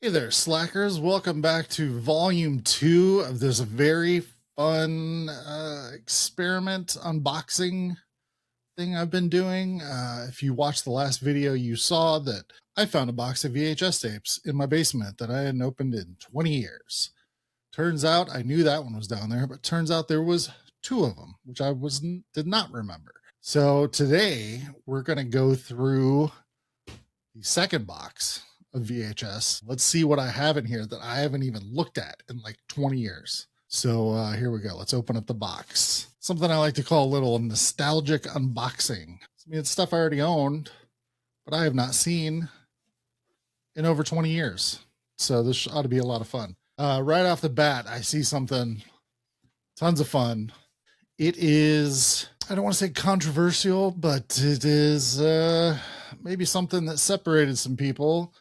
Hey there, slackers. Welcome back to volume 2 of this very fun experiment unboxing thing I've been doing. If you watched the last video, you saw that I found a box of VHS tapes in my basement that I hadn't opened in 20 years. Turns out I knew that one was down there, but turns out there was 2 of them, which I did not remember. So today we're going to go through the second box of VHS. Let's see what I have in here that I haven't even looked at in like 20 years. So here we go. Let's open up the box. Something I like to call a little nostalgic unboxing. I mean, it's stuff I already owned, but I have not seen in over 20 years. So this ought to be a lot of fun. Right off the bat, I see something tons of fun. It is, I don't want to say controversial, but it is maybe something that separated some people.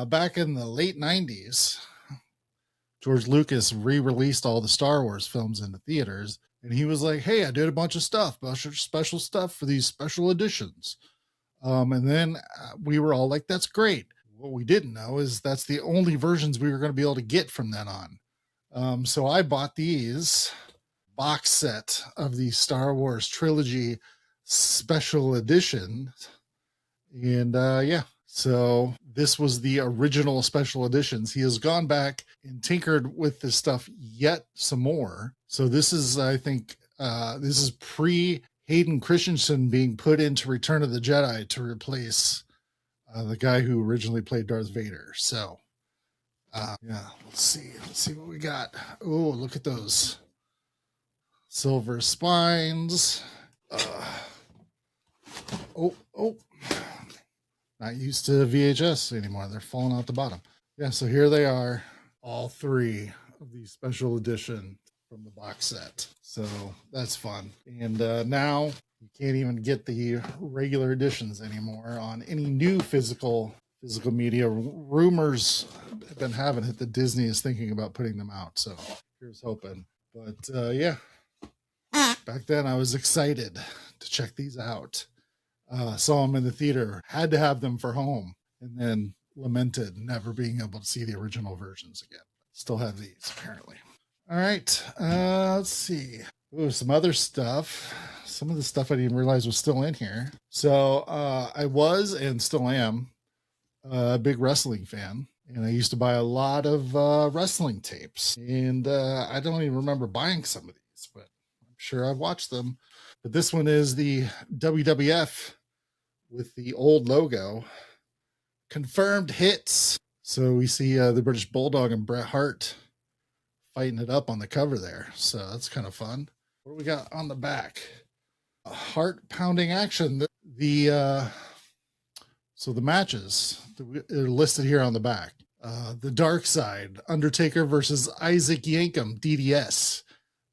Back in the late 90s, George Lucas re-released all the Star Wars films into theaters, and he was like, hey, I did a bunch of stuff, special stuff for these special editions. And then we were all like, that's great. What we didn't know is that's the only versions we were going to be able to get from then on. So I bought these box set of the Star Wars trilogy special edition. And yeah, so this was the original special editions. He has gone back and tinkered with this stuff yet some more. So this is, I think, this is pre Hayden Christensen being put into Return of the Jedi to replace the guy who originally played Darth Vader. So yeah, let's see what we got. Oh, look at those silver spines. Oh, not used to VHS anymore. They're falling out the bottom. Yeah, so here they are, all 3 of these special edition from the box set. So that's fun. And now you can't even get the regular editions anymore on any new physical media. Rumors have been having it that Disney is thinking about putting them out. So here's hoping. But yeah, back then I was excited to check these out. Saw them in the theater, had to have them for home, and then lamented never being able to see the original versions again. Still have these, apparently. All right, let's see. Ooh, some other stuff. Some of the stuff I didn't realize was still in here. So I was and still am a big wrestling fan, and I used to buy a lot of wrestling tapes. And I don't even remember buying some of these, but I'm sure I've watched them. But this one is the WWF with the old logo. Confirmed hits. So we see the British Bulldog and Bret Hart fighting it up on the cover there. So that's kind of fun. What do we got on the back? A heart-pounding action. So the matches are listed here on the back. The Dark Side, Undertaker versus Isaac Yankem, DDS.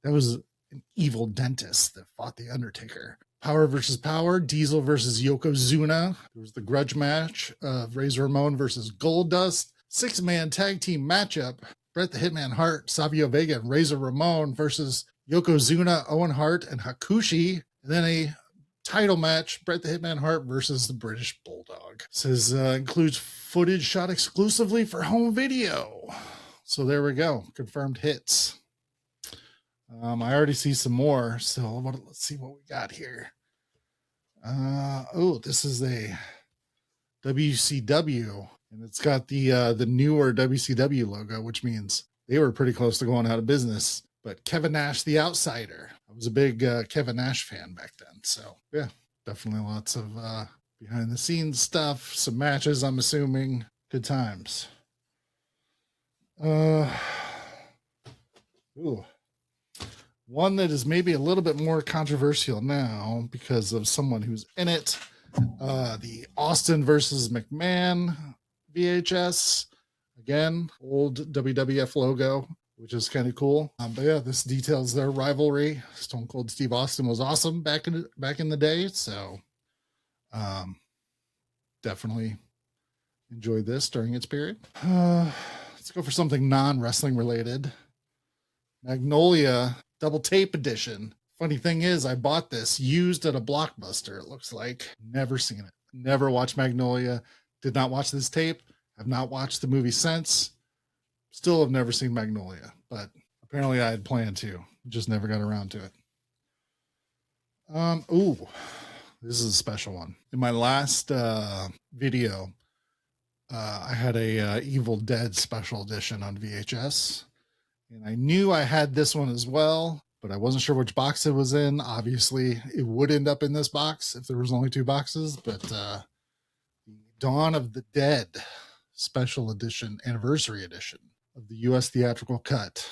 That was an evil dentist that fought the Undertaker. Power versus Power, Diesel versus Yokozuna. There was the grudge match of Razor Ramon versus Goldust. 6-man tag team matchup, Bret the Hitman Hart, Savio Vega, and Razor Ramon versus Yokozuna, Owen Hart, and Hakushi. And then a title match, Bret the Hitman Hart versus the British Bulldog. It says includes footage shot exclusively for home video. So there we go, confirmed hits. I already see some more, so let's see what we got here. Oh, this is a WCW, and it's got the newer WCW logo, which means they were pretty close to going out of business. But Kevin Nash, the Outsider. I was a big Kevin Nash fan back then, so yeah, definitely lots of behind the scenes stuff, some matches, I'm assuming. Good times. Ooh. One that is maybe a little bit more controversial now because of someone who's in it. The Austin versus McMahon VHS. Again, old WWF logo, which is kind of cool. But yeah, this details their rivalry. Stone Cold Steve Austin was awesome back in the day. So definitely enjoyed this during its period. Let's go for something non-wrestling related. Magnolia double tape edition. Funny thing is, I bought this used at a Blockbuster, it looks like. Never seen it. Never watched Magnolia. Did not watch this tape. Have not watched the movie since. Still have never seen Magnolia, but apparently I had planned to. Just never got around to it. Ooh, this is a special one. In my last video, I had a Evil Dead special edition on VHS, and I knew I had this one as well, but I wasn't sure which box it was in. Obviously, it would end up in this box if there was only 2 boxes, but the Dawn of the Dead special edition, anniversary edition of the U.S. theatrical cut.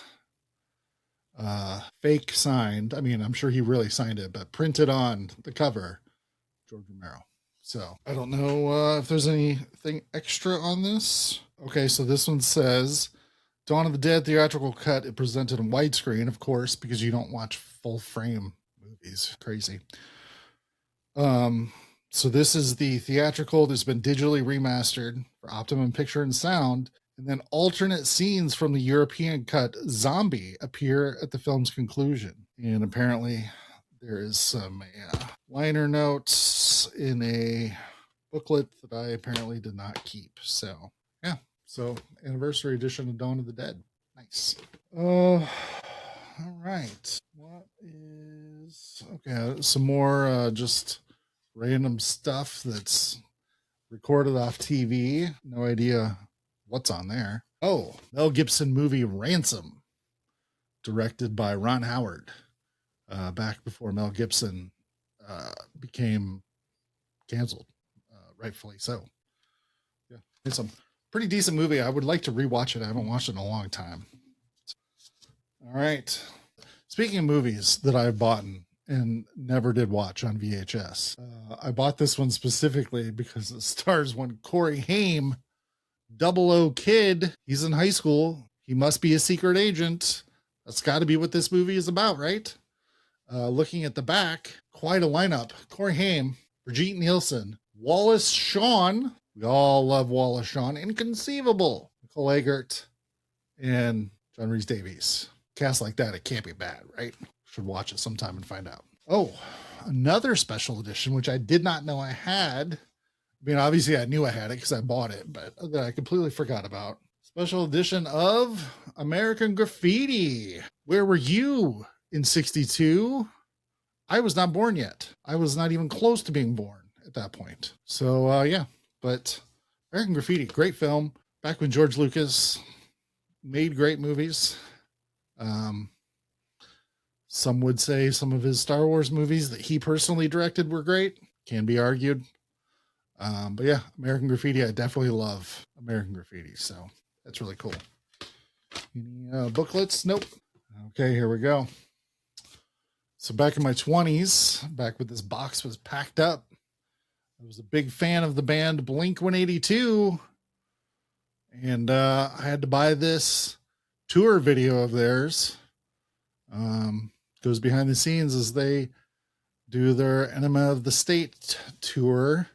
Fake signed. I mean, I'm sure he really signed it, but printed on the cover, George Romero. So I don't know if there's anything extra on this. Okay, so this one says Dawn of the Dead theatrical cut. It presented in widescreen, of course, because you don't watch full frame movies. Crazy. So this is the theatrical that's been digitally remastered for optimum picture and sound. And then alternate scenes from the European cut Zombie appear at the film's conclusion. And apparently there is some liner notes in a booklet that I apparently did not keep. So, yeah. So, anniversary edition of Dawn of the Dead. Nice. All right. What is... Okay, some more just random stuff that's recorded off TV. No idea what's on there. Oh, Mel Gibson movie Ransom, directed by Ron Howard, back before Mel Gibson became canceled, rightfully so. Yeah, it's a pretty decent movie. I would like to rewatch it. I haven't watched it in a long time. All right. Speaking of movies that I've bought and never did watch on VHS, I bought this one specifically because it stars one Corey Haim, 00 kid. He's in high school. He must be a secret agent. That's got to be what this movie is about, right? Looking at the back, quite a lineup. Corey Haim, Brigitte Nielsen, Wallace Shawn. We all love Wallace Shawn. Inconceivable. Nicole Eggert and John Rhys Davies. Cast like that, it can't be bad, right? Should watch it sometime and find out. Oh, another special edition, which I did not know I had. I mean, obviously I knew I had it because I bought it, but that I completely forgot about. Special edition of American Graffiti. Where were you in 62? I was not born yet. I was not even close to being born at that point. So, yeah, but American Graffiti, great film. Back when George Lucas made great movies. Some would say some of his Star Wars movies that he personally directed were great. Can be argued. But yeah, American Graffiti, I definitely love American Graffiti. So that's really cool. Any booklets? Nope. Okay, here we go. So back in my 20s, back when this box was packed up, I was a big fan of the band Blink-182. And I had to buy this tour video of theirs. Goes behind the scenes as they do their Enema of the State tour.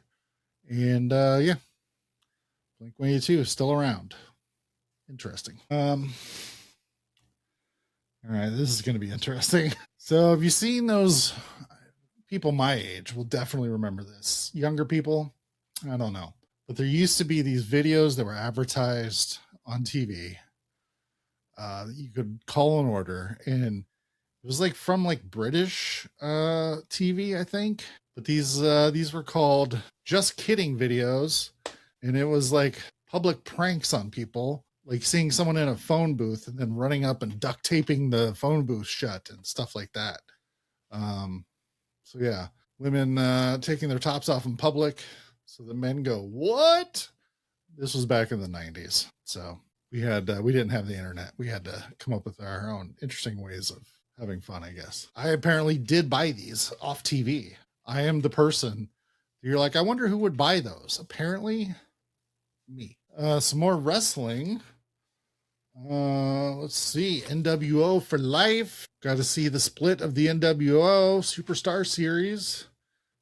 And yeah, Blink-182 is still around. Interesting. All right, this is going to be interesting. So have you seen those people my age will definitely remember this. Younger people, I don't know. But there used to be these videos that were advertised on TV. You could call an order, and it was like from like British TV, I think. But these were called Just Kidding videos, and it was like public pranks on people, like seeing someone in a phone booth and then running up and duct taping the phone booth shut and stuff like that. So yeah, women taking their tops off in public, so the men go, "What?" This was back in the 90s, so we didn't have the internet. We had to come up with our own interesting ways of having fun, I guess. I apparently did buy these off TV. I am the person you're like, I wonder who would buy those. Apparently, me. Some more wrestling. Let's see. NWO for life. Got to see the split of the NWO Superstar Series.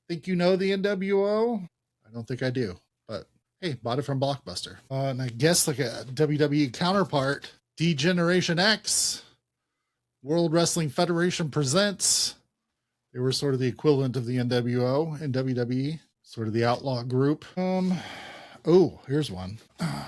Think you know the NWO? I don't think I do, but hey, bought it from Blockbuster. And I guess like a WWE counterpart, D-Generation X, World Wrestling Federation presents. They were sort of the equivalent of the NWO and WWE, sort of the outlaw group. Oh, here's one. The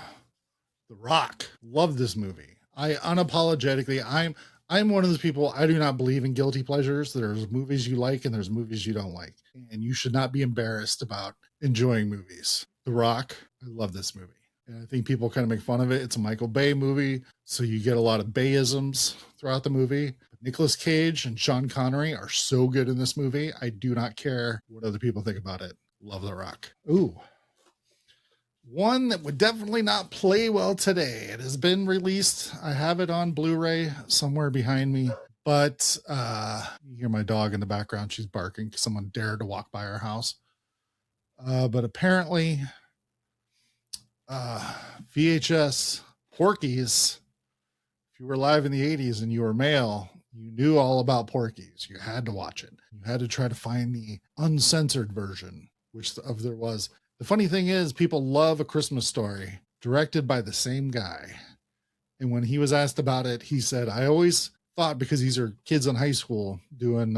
Rock. Love this movie. I unapologetically, I'm one of those people, I do not believe in guilty pleasures. There's movies you like and there's movies you don't like. And you should not be embarrassed about enjoying movies. The Rock. I love this movie. And I think people kind of make fun of it. It's a Michael Bay movie, so you get a lot of Bayisms throughout the movie. Nicolas Cage and Sean Connery are so good in this movie. I do not care what other people think about it. Love The Rock. Ooh. One that would definitely not play well today. It has been released. I have it on Blu-ray somewhere behind me. But you hear my dog in the background. She's barking because someone dared to walk by our house. But apparently, VHS Porky's, if you were alive in the 80s and you were male, you knew all about Porky's. You had to watch it. You had to try to find the uncensored version, which of there was. The funny thing is, people love A Christmas Story, directed by the same guy. And when he was asked about it, he said, I always thought, because these are kids in high school doing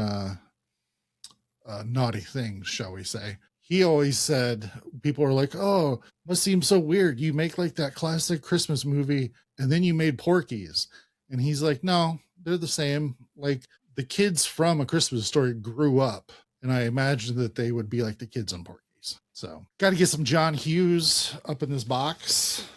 naughty things, shall we say. He always said, people are like, oh, must seem so weird. You make like that classic Christmas movie and then you made Porky's. And he's like, no, they're the same. Like the kids from A Christmas Story grew up, and I imagined that they would be like the kids on Porky's. So got to get some John Hughes up in this box.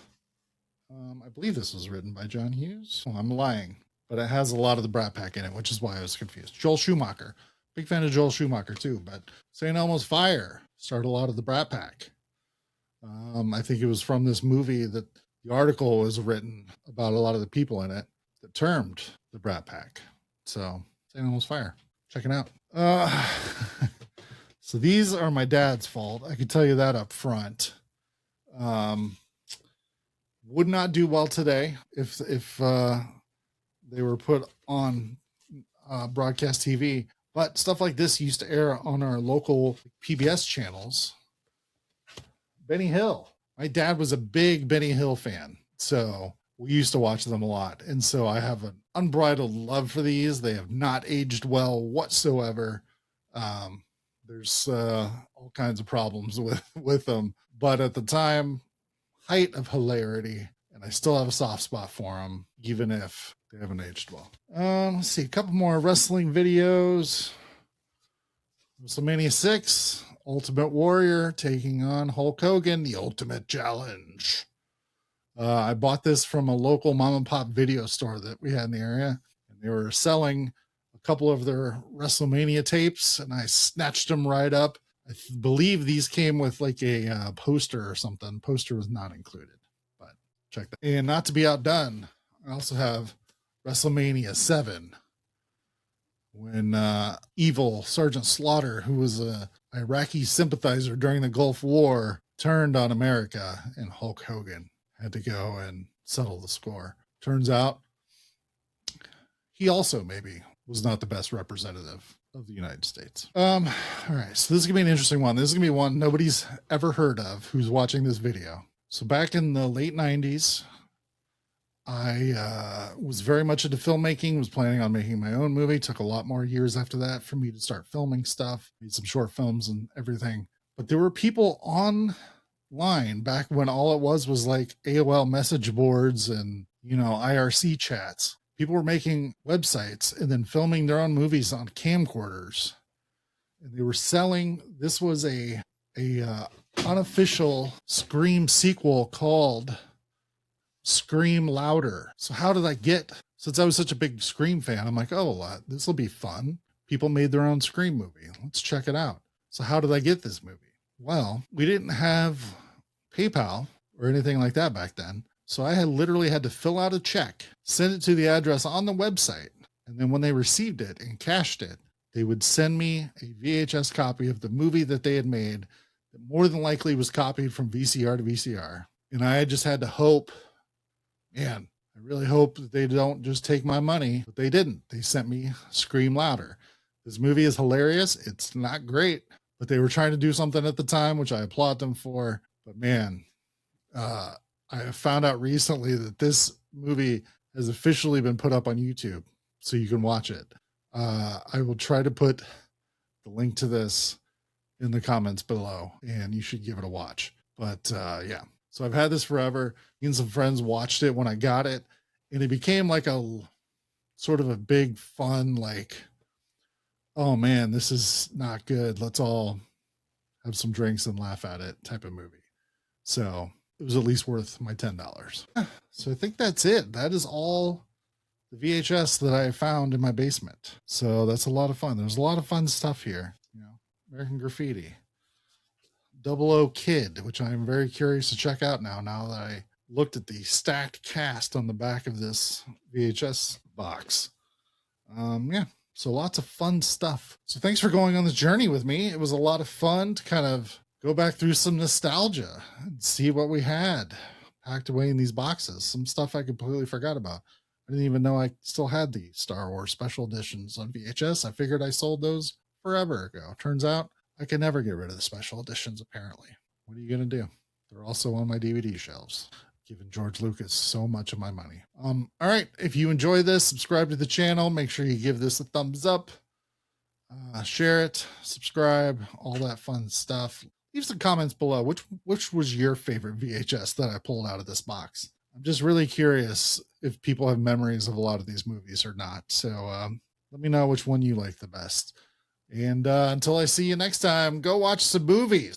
I believe this was written by John Hughes. Oh, I'm lying, but it has a lot of the Brat Pack in it, which is why I was confused. Joel Schumacher. Big fan of Joel Schumacher too, but St. Elmo's Fire started a lot of the Brat Pack. I think it was from this movie that the article was written about a lot of the people in it that termed the Brat Pack. So St. Elmo's Fire. Check it out. So these are my dad's fault. I can tell you that up front. Would not do well today if they were put on broadcast TV. But stuff like this used to air on our local PBS channels. Benny Hill. My dad was a big Benny Hill fan, so we used to watch them a lot. And so I have an unbridled love for these. They have not aged well whatsoever. There's all kinds of problems with them. But at the time, height of hilarity, and I still have a soft spot for them, even if they haven't aged well. Let's see, a couple more wrestling videos. WrestleMania 6, Ultimate Warrior taking on Hulk Hogan, the Ultimate Challenge. I bought this from a local mom and pop video store that we had in the area, and they were selling a couple of their WrestleMania tapes, and I snatched them right up. I believe these came with like a poster or something. Poster was not included, but check that. And not to be outdone, I also have WrestleMania 7, when evil Sergeant Slaughter, who was a Iraqi sympathizer during the Gulf War, turned on America, and Hulk Hogan had to go and settle the score. Turns out he also maybe was not the best representative of the United States. All right, so this is gonna be an interesting one. This is gonna be one nobody's ever heard of who's watching this video. So back in the late 90s, I was very much into filmmaking, was planning on making my own movie. Took a lot more years after that for me to start filming stuff, made some short films and everything. But there were people online back when all it was like AOL message boards and, IRC chats. People were making websites and then filming their own movies on camcorders. And they were selling, this was a unofficial Scream sequel called Scream Louder. So how did I get, since I was such a big Scream fan, I'm like, oh, this will be fun. People made their own Scream movie. Let's check it out. So how did I get this movie? Well, we didn't have PayPal or anything like that back then. So I literally had to fill out a check, send it to the address on the website. And then when they received it and cashed it, they would send me a VHS copy of the movie that they had made that more than likely was copied from VCR to VCR. And I just had to hope, man, I really hope that they don't just take my money, but they didn't. They sent me Scream Louder. This movie is hilarious. It's not great, but they were trying to do something at the time, which I applaud them for. But man, I have found out recently that this movie has officially been put up on YouTube, so you can watch it. I will try to put the link to this in the comments below, and you should give it a watch. But yeah, So I've had this forever. Me and some friends watched it when I got it, and it became like a sort of a big fun, like, oh man, this is not good. Let's all have some drinks and laugh at it type of movie. So it was at least worth my $10. So I think that's it. That is all the VHS that I found in my basement. So that's a lot of fun. There's a lot of fun stuff here. You know, American Graffiti, Double O Kid, which I'm very curious to check out now that I looked at the stacked cast on the back of this VHS box. Yeah, so lots of fun stuff. So thanks for going on this journey with me. It was a lot of fun to kind of go back through some nostalgia and see what we had packed away in these boxes. Some stuff I completely forgot about. I didn't even know I still had the Star Wars special editions on VHS. I figured I sold those forever ago. Turns out I can never get rid of the special editions, apparently. What are you going to do? They're also on my DVD shelves. Giving George Lucas so much of my money. All right. If you enjoy this, subscribe to the channel. Make sure you give this a thumbs up. Share it, subscribe, all that fun stuff. Leave some comments below. Which was your favorite VHS that I pulled out of this box? I'm just really curious if people have memories of a lot of these movies or not. So let me know which one you like the best. And until I see you next time, go watch some movies.